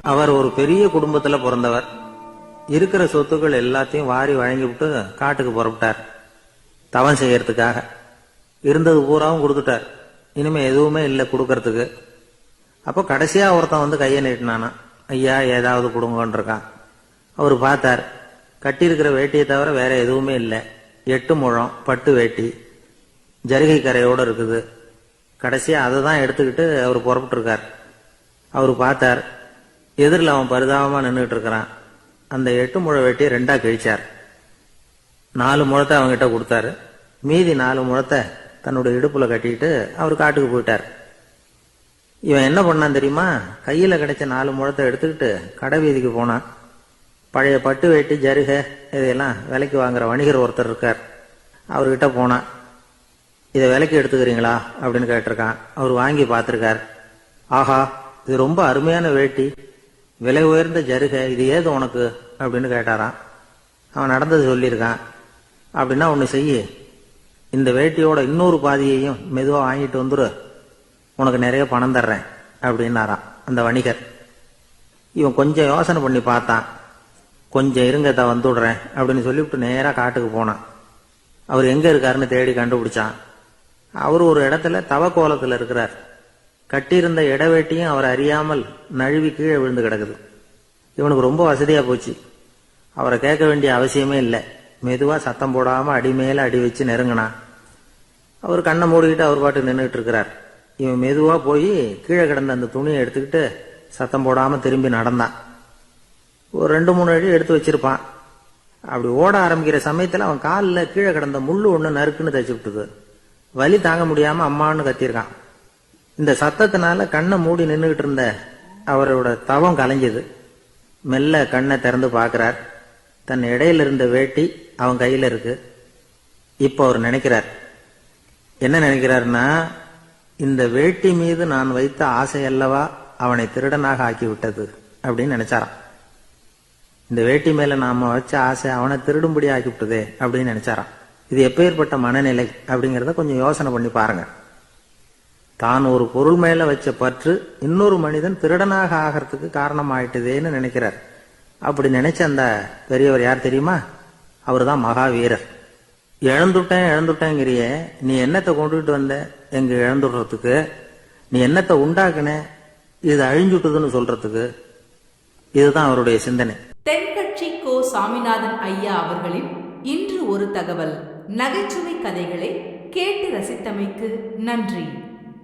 அவர் ஒரு பெரிய குடும்பத்துல பிறந்தவர். இருக்கிற சொத்துக்கள் எல்லாத்தையும் வாரி வழங்கி விட்டு காட்டுக்கு புறப்பட்டார் தவம் செய்யறதுக்காக. இருந்தது பூராவும் கொடுத்துட்டார். இனிமே எதுவுமே இல்லை கொடுக்கறதுக்கு. அப்போ கடைசியா ஒருத்தன் வந்து கையை நீட்டினானா, ஐயா ஏதாவது கொடுங்கன்னு இருக்கான். அவர் பார்த்தார், கட்டியிருக்கிற வேட்டியை தவிர வேற எதுவுமே இல்லை. 8 முழம் பட்டு வேட்டி ஜரிகை கரையோடு இருக்குது. கடைசியா அதை தான் எடுத்துக்கிட்டு அவர் புறப்பட்டு இருக்கார். அவர் பார்த்தார், எதிரில் அவன் பரிதாபமா நின்றுட்டு இருக்கிறான். அந்த 8 முழ வேட்டியை 2ஆ கிழிச்சார். 4 முழத்தை அவங்ககிட்ட கொடுத்தாரு. மீதி 4 முழத்தை தன்னுடைய இடுப்புல கட்டிட்டு அவர் காட்டுக்கு போயிட்டார். இவன் என்ன பண்ணான் தெரியுமா? கையில கிடைச்ச 4 முழத்தை எடுத்துக்கிட்டு கடை வீதிக்கு போனான். பழைய பட்டு வேட்டி ஜருகை இதையெல்லாம் விலைக்கு வாங்குற வணிகர் ஒருத்தர் இருக்கார். அவர்கிட்ட போனான். இதை விலைக்கு எடுத்துக்கிறீங்களா அப்படின்னு கேட்டிருக்கான். அவர் வாங்கி பார்த்திருக்கார். ஆஹா, இது ரொம்ப அருமையான வேட்டி, விலை உயர்ந்த ஜருகை, இது ஏது உனக்கு அப்படின்னு கேட்டாரான். அவன் நடந்தது சொல்லியிருக்கான். அப்படின்னா ஒன்று செய்ய, இந்த வேட்டியோட இன்னொரு பாதியையும் மெதுவாக வாங்கிட்டு வந்துரு, உனக்கு நிறைய பணம் தர்றேன் அப்படின்னாரான் அந்த வணிகர். இவன் கொஞ்சம் யோசனை பண்ணி பார்த்தான். கொஞ்சம் இருங்கத்தை வந்துடுறேன் அப்படின்னு சொல்லிவிட்டு நேராக காட்டுக்கு போனான். அவர் எங்கே இருக்காருன்னு தேடி கண்டுபிடிச்சான். அவர் ஒரு இடத்துல தவக்கோலத்தில் இருக்கிறார். கட்டியிருந்த இடவேட்டியும் அவர் அறியாமல் நழுவி கீழே விழுந்து கிடக்குது. இவனுக்கு ரொம்ப வசதியாக போச்சு. அவரை கேட்க வேண்டிய அவசியமே இல்லை. மெதுவாக சத்தம் போடாமல் அடி மேலே அடி வச்சு நெருங்கினான். அவர் கண்ணை மூடிக்கிட்டு அவர் பாட்டு நின்றுட்டு இருக்கிறார். இவன் மெதுவாக போய் கீழே கிடந்த அந்த துணியை எடுத்துக்கிட்டு சத்தம் போடாமல் திரும்பி நடந்தான். ஒரு 2-3 அடி எடுத்து வச்சிருப்பான். அப்படி ஓட ஆரம்பிக்கிற சமயத்தில் அவன் காலில் கீழே கிடந்த முள்ளு ஒன்று நறுக்குன்னு தச்சு விட்டுது. வலி தாங்க முடியாமல் அம்மான்னு கத்திருக்கான். இந்த சத்தத்தினால கண்ணை மூடி நின்றுகிட்டு இருந்த அவரோட தவம் கலைஞ்சது. மெல்ல கண்ணை திறந்து பார்க்கிறார். தன் இடையில இருந்த வேட்டி அவன் கையில இருக்கு. இப்போ அவர் நினைக்கிறார், என்ன நினைக்கிறார்னா, இந்த வேட்டி மீது நான் வைத்த ஆசை அல்லவா அவனை திருடனாக ஆக்கி விட்டது அப்படின்னு நினைச்சாராம். இந்த வேட்டி மேல நாம வச்ச ஆசை அவனை திருடும்படி ஆக்கி விட்டதே அப்படின்னு நினைச்சாராம். இது எப்பேற்பட்ட மனநிலை அப்படிங்கிறத கொஞ்சம் யோசனை பண்ணி பாருங்க. தான் ஒரு பொருள் மேல வச்ச பற்று இன்னொரு மனிதன் திருடனாக ஆகிறதுக்கு காரணம் ஆயிட்டுதேன்னு நினைக்கிறார். அப்படி நினைச்ச அந்த பெரியவர் யார் தெரியுமா? அவர் தான் மகாவீரர். இழந்துட்டேங்கிறிய, நீ என்னத்தை கொண்டுகிட்டு வந்த எங்க இழந்துடுறதுக்கு? நீ என்னத்தை உண்டாக்குன இது அழிஞ்சுட்டுதுன்னு சொல்றதுக்கு? இதுதான் அவருடைய சிந்தனை. தென்கட்சி கோ. சாமிநாதன் ஐயா அவர்களின் இன்று ஒரு தகவல் நகைச்சுவை கதைகளை கேட்டு ரசித்தமைக்கு நன்றி.